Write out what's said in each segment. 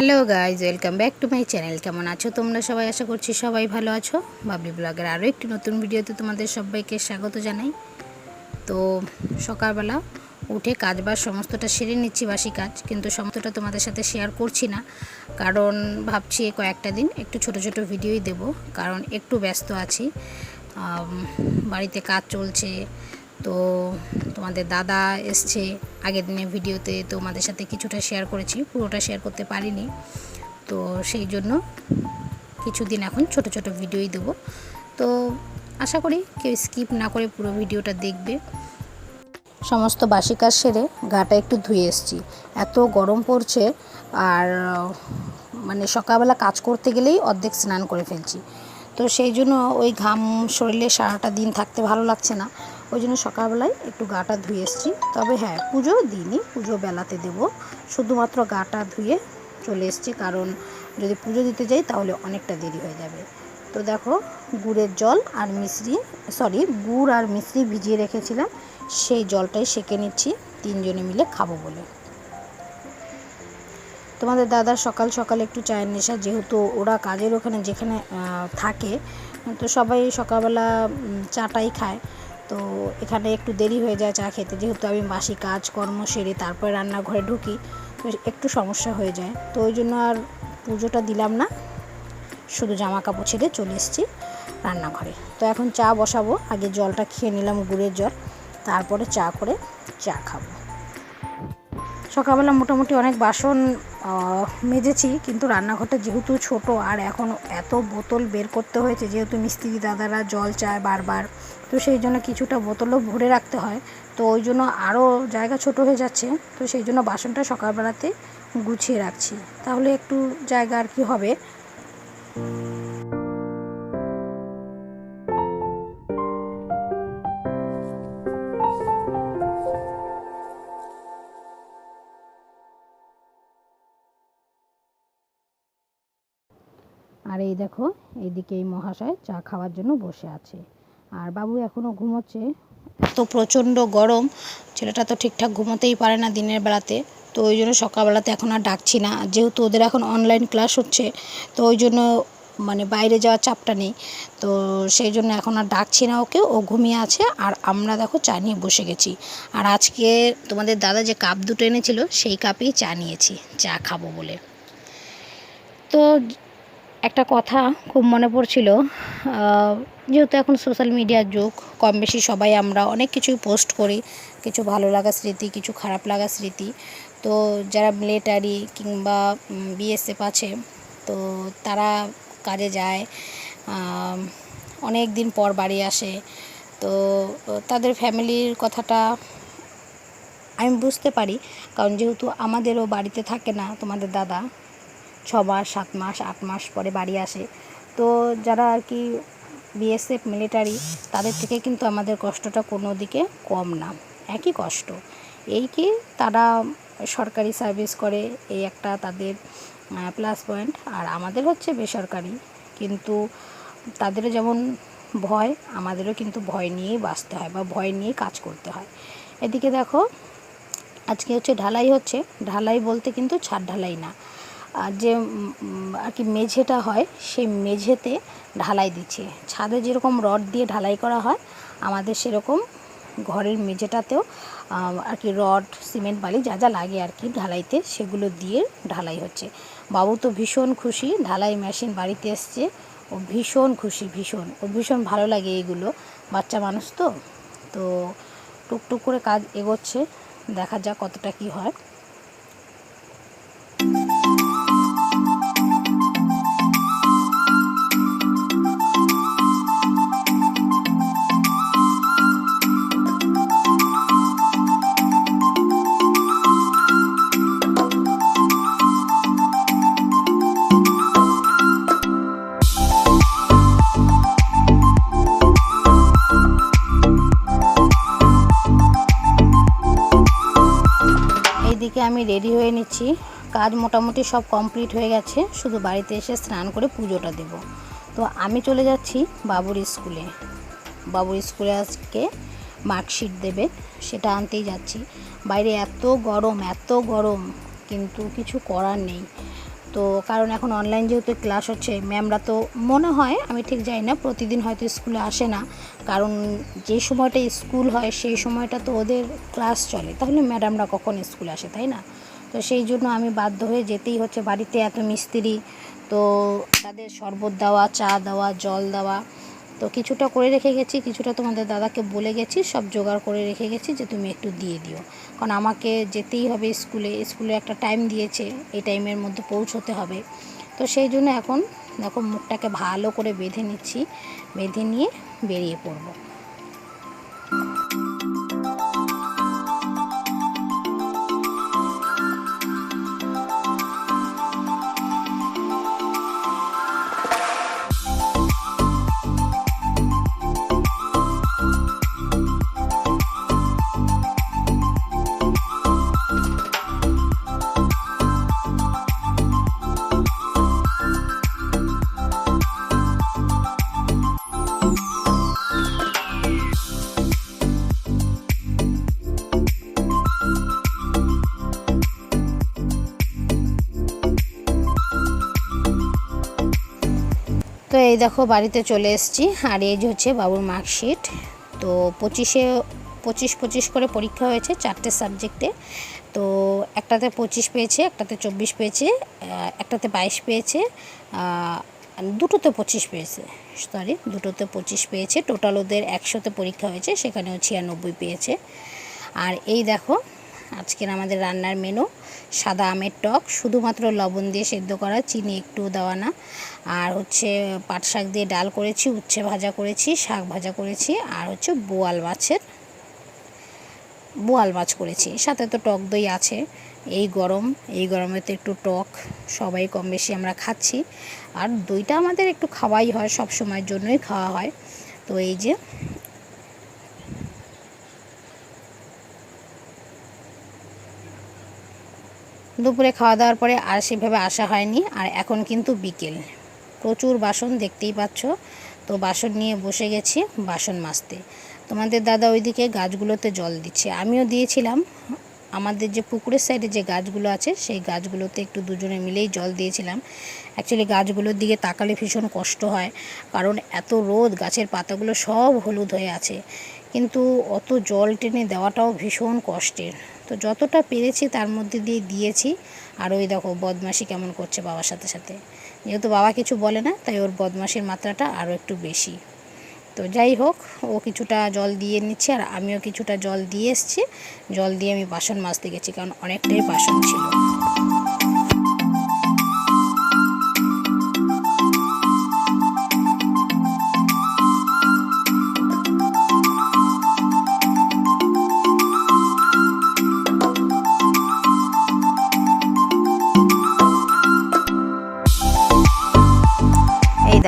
Hello guys, welcome back to my channel. কেমন আছো তোমরা সবাই? আশা করছি সবাই ভালো আছো। বাবলি ব্লগের আরও একটি নতুন ভিডিওতে তোমাদের সবাইকে স্বাগত জানাই। তো সকালবেলা উঠে কাজবাজ সমস্তটা সেরে নিচ্ছি, বাসি কাজ, কিন্তু সমস্তটা তোমাদের সাথে শেয়ার করছি না, কারণ ভাবছি কয়েকটা দিন একটু ছোট ছোট ভিডিওই দেব, কারণ একটু ব্যস্ত আছি, বাড়িতে কাজ চলছে। তো তোমাদের দাদা এসছে আগের দিনের ভিডিওতে, তোমাদের সাথে কিছুটা শেয়ার করেছি, পুরোটা শেয়ার করতে পারিনি। তো সেই জন্য কিছুদিন এখন ছোট ছোট ভিডিওই দেবো। তো আশা করি কেউ স্কিপ না করে পুরো ভিডিওটা দেখবে। সমস্ত বাসি কাজ সেরে গাটা একটু ধুয়ে এসেছি, এত গরম পড়ছে, আর মানে সকালবেলা কাজ করতে গেলেই অর্ধেক স্নান করে ফেলছি। তো সেই জন্য ওই ঘাম শরীরে সারাটা দিন থাকতে ভালো লাগছে না, ওই জন্য সকালবেলায় একটু গাটা ধুয়ে এসেছি। তবে হ্যাঁ, পুজো দিইনি, পুজো বেলাতে দেব, শুধুমাত্র গাটা ধুয়ে চলে এসেছি, কারণ যদি পুজো দিতে যাই তাহলে অনেকটা দেরি হয়ে যাবে। তো দেখো, গুড়ের জল আর গুড় আর মিশ্রি ভিজিয়ে রেখেছিলাম, সেই জলটাই সেঁকে নিচ্ছি তিনজনে মিলে খাবো বলে। তোমাদের দাদার সকাল সকাল একটু চায়ের নেশা, যেহেতু ওরা কাজের ওখানে যেখানে থাকে, তো সবাই সকালবেলা চাটাই খায়। তো এখানে একটু দেরি হয়ে যায় চা খেতে, যেহেতু আমি বাসি কাজকর্ম সেরে তারপরে রান্নাঘরে ঢুকি, তো একটু সমস্যা হয়ে যায়। তো ওই জন্য আর পুজোটা দিলাম না, শুধু জামা কাপড় ছেড়ে চলে এসেছি রান্নাঘরে। তো এখন চা বসাবো, আগে জলটা খেয়ে নিলাম, গুড়ের জল, তারপরে চা করে চা খাবো। সকালবেলা মোটামুটি অনেক বাসন মেজেছি, কিন্তু রান্নাঘরটা যেহেতু ছোট, আর এখন এত বোতল বের করতে হয়েছে, যেহেতু মিস্ত্রি দাদারা জল চায় বারবার, তো সেই জন্য কিছুটা বোতলও ভরে রাখতে হয়। তো ওই জন্য আরও জায়গা ছোট হয়ে যাচ্ছে, তো সেই জন্য বাসনটা সকালবেলাতে গুছিয়ে রাখছি, তাহলে একটু জায়গা আর কি হবে। আর এই দেখো, এইদিকে এই মহাশয় চা খাওয়ার জন্য বসে আছে, আর বাবু এখনও ঘুমোচ্ছে। এত প্রচণ্ড গরম, ছেলেটা তো ঠিকঠাক ঘুমোতেই পারে না দিনের বেলাতে, তো ওই জন্য সকালবেলাতে এখন আর ডাকছি না। যেহেতু ওদের এখন অনলাইন ক্লাস হচ্ছে, তো ওই জন্য মানে বাইরে যাওয়ার চাপটা নেই, তো সেই জন্য এখন আর ডাকছি না ওকে, ও ঘুমিয়ে আছে। আর আমরা দেখো চা নিয়ে বসে গেছি, আর আজকে তোমাদের দাদা যে কাপ দুটো এনেছিল, সেই কাপেই চা নিয়েছি চা খাবো বলে। তো একটা কথা খুব মনে পড়ছিল, যেহেতু এখন সোশ্যাল মিডিয়ার যুগ, কম বেশি সবাই আমরা অনেক কিছুই পোস্ট করি, কিছু ভালো লাগা স্মৃতি, কিছু খারাপ লাগা স্মৃতি। তো যারা মিলিটারি কিংবা বিএসএফ আছে, তো তারা কাজে যায়, অনেক দিন পর বাড়ি আসে, তো তাদের ফ্যামিলির কথাটা আমি বুঝতে পারি, কারণ যেহেতু আমাদেরও বাড়িতে থাকে না তোমাদের দাদা, 6 মাস 7 মাস 8 মাস পরে বাড়ি আসে। তো যারা আর কি বিএসএফ মিলিটারি, তাদের থেকে কিন্তু আমাদের কষ্টটা কোনো দিকে কম না, একই কষ্ট। এই কি তারা সরকারি সার্ভিস করে, এই একটা তাদের প্লাস পয়েন্ট, আর আমাদের হচ্ছে বেসরকারি, কিন্তু তাদেরও যেমন ভয়, আমাদেরও কিন্তু ভয় নিয়েই বাঁচতে হয় বা ভয় নিয়েই কাজ করতে হয়। এদিকে দেখো, আজকে হচ্ছে ঢালাই হচ্ছে, ঢালাই বলতে কিন্তু ছাদ ঢালাই না, আর যে আর কি মেঝেটা হয়, সেই মেঝেতে ঢালাই দিচ্ছে। ছাদে যেরকম রড দিয়ে ঢালাই করা হয়, আমাদের সেরকম ঘরের মেঝেটাতেও আর কি রড, সিমেন্ট, বালি যা যা লাগে আর কি ঢালাইতে, সেগুলো দিয়ে ঢালাই হচ্ছে। বাবু তো ভীষণ খুশি, ঢালাই মেশিন বাড়িতে এসছে, ও ভীষণ খুশি, ভীষণ ভালো লাগে এইগুলো, বাচ্চা মানুষ তো। তো টুকটুক করে কাজ এগোচ্ছে, দেখা যাক কতটা কি হয়। এইদিকে আমি রেডি হয়ে নিচ্ছি, কাজ মোটামুটি সব কমপ্লিট হয়ে গেছে, শুধু বাড়িতে এসে স্নান করে পুজোটা দেব। তো আমি চলে যাচ্ছি বাবুর স্কুলে আজকে মার্কশিট দেবে, সেটা আনতেই যাচ্ছি। বাইরে এত গরম, কিন্তু কিছু করার নেই। তো কারণ এখন অনলাইন যেহেতু ক্লাস হচ্ছে, ম্যামরা তো মনে হয়, আমি ঠিক জানি না, প্রতিদিন হয়তো স্কুলে আসে না, কারণ যে সময়টা স্কুল হয় সেই সময়টা তো ওদের ক্লাস চলে, তাহলে ম্যাডামরা কখন স্কুলে আসে, তাই না? তো সেই জন্য আমি বাধ্য হয়ে যেতেই হচ্ছে। বাড়িতে এত মিস্ত্রি, তো তাদের শরবত দেওয়া, চা দেওয়া, জল দেওয়া, তো কিছুটা করে রেখে গেছি, কিছুটা তোমাদের দাদাকে বলে গেছি, সব জোগাড় করে রেখে গেছি যে তুমি একটু দিয়ে দিও, কারণ আমাকে যেতেই হবে স্কুলে একটা টাইম দিয়েছে, এই টাইমের মধ্যে পৌঁছতে হবে। তো সেই জন্য এখন দেখো মুখটাকে ভালো করে বেঁধে নিচ্ছি, বেঁধে নিয়ে বেরিয়ে পড়ব। তো এই দেখো বাড়িতে চলে এসেছি, আর এই যে হচ্ছে বাবুর মার্কশিট। তো 25 করে পরীক্ষা হয়েছে 4টে সাবজেক্টে। তো একটাতে 25 পেয়েছে, একটাতে 24 পেয়েছে, একটাতে 22 পেয়েছে, দুটোতে 25 পেয়েছে, দুটোতে 25 পেয়েছে। টোটাল ওদের 100তে পরীক্ষা হয়েছে, সেখানেও 96 পেয়েছে। আর এই দেখো আজকের আমাদের রান্নার মেনু, সাদা আমের টক, শুধুমাত্র লবণ দিয়ে সেদ্ধ করা, চিনি একটু দেওয়া না। আর হচ্ছে পাট শাক দিয়ে ডাল করেছি, উচ্ছে ভাজা করেছি, শাক ভাজা করেছি, আর হচ্ছে বোয়াল মাছ করেছি, সাথে তো টক দই আছে। এই গরমে তো একটু টক সবাই কম বেশি আমরা খাচ্ছি, আর দইটা আমাদের একটু খাওয়াই হয়, সব সময়ের জন্যই খাওয়া হয়। তো এই যে দুপুরে খাওয়া দাওয়ার পরে আর সেভাবে আসা হয়নি। আর এখন কিন্তু বিকেল, প্রচুর বাসন দেখতেই পাচ্ছ। তো বাসন নিয়ে বসে গেছি বাসন মাজতে। তোমাদের দাদা ওইদিকে গাছগুলোতে জল দিচ্ছে, আমিও দিয়েছিলাম। আমাদের যে পুকুরের সাইডে যে গাছগুলো আছে সেই গাছগুলোতে একটু দুজনে মিলেই জল দিয়েছিলাম। অ্যাকচুয়ালি গাছগুলোর দিকে তাকালে ভীষণ কষ্ট হয়, কারণ এত রোদ, গাছের পাতাগুলো সব হলুদ হয়ে আছে, কিন্তু অত জল টেনে দেওয়াটাও ভীষণ কষ্টের। তো যতটা পেরেছি তার মধ্যে দিয়ে দিয়েছি। আর ওই দেখো বদমাশি কেমন করছে বাবার সাথে সাথে, যেহেতু বাবা কিছু বলে না তাই ওর বদমাশির মাত্রাটা আরও একটু বেশি। তো যাই হোক, ও কিছুটা জল দিয়ে নিচ্ছে আর আমিও কিছুটা জল দিয়ে এসেছি। জল দিয়ে আমি বাসন মাজতে গেছি, কারণ অনেকটাই বাসন ছিল।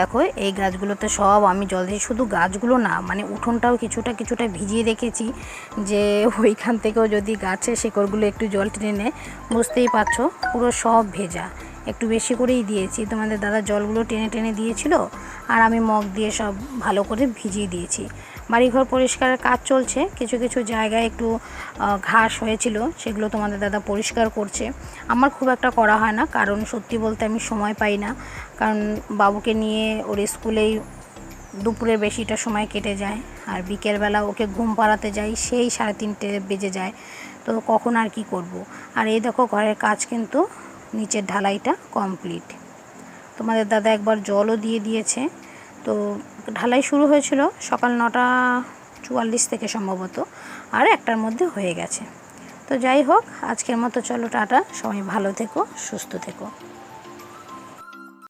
দেখো এই গাছগুলোতে সব আমি জল দিয়েছি, শুধু গাছগুলো না, মানে উঠোনটাও কিছুটা ভিজিয়ে রেখেছি, যে ওইখান থেকেও যদি গাছের শিকড়গুলো একটু জল টেনে নেয়। বুঝতেই পারছো পুরো সব ভেজা, একটু বেশি করেই দিয়েছি। তোমাদের দাদা জলগুলো টেনে টেনে দিয়েছিল, আর আমি মগ দিয়ে সব ভালো করে ভিজিয়ে দিয়েছি। বাড়িঘর পরিষ্কারের কাজ চলছে, কিছু জায়গায় একটু ঘাস হয়েছিল, সেগুলো তোমাদের দাদা পরিষ্কার করছে। আমার খুব একটা করা হয় না, কারণ সত্যি বলতে আমি সময় পাই না, কারণ বাবুকে নিয়ে ওর স্কুলেই দুপুরের বেশিটা সময় কেটে যায়, আর বিকেলবেলা ওকে ঘুম পাড়াতে যাই, সেই 3:30 বেজে যায়। তো কখন আর কি করব। আর এই দেখো ঘরের কাজ কিন্তু নিচের ঢালাইটা কমপ্লিট। তোমাদের দাদা একবার জলও দিয়ে দিয়েছে। তো ঢালাই শুরু হয়েছিল সকাল 9:44 থেকে সম্ভবত, আর 1টার মধ্যে হয়ে গেছে। তো যাই হোক, আজকের মতো চলো টাটা, সবাই ভালো থেকো, সুস্থ থেকো।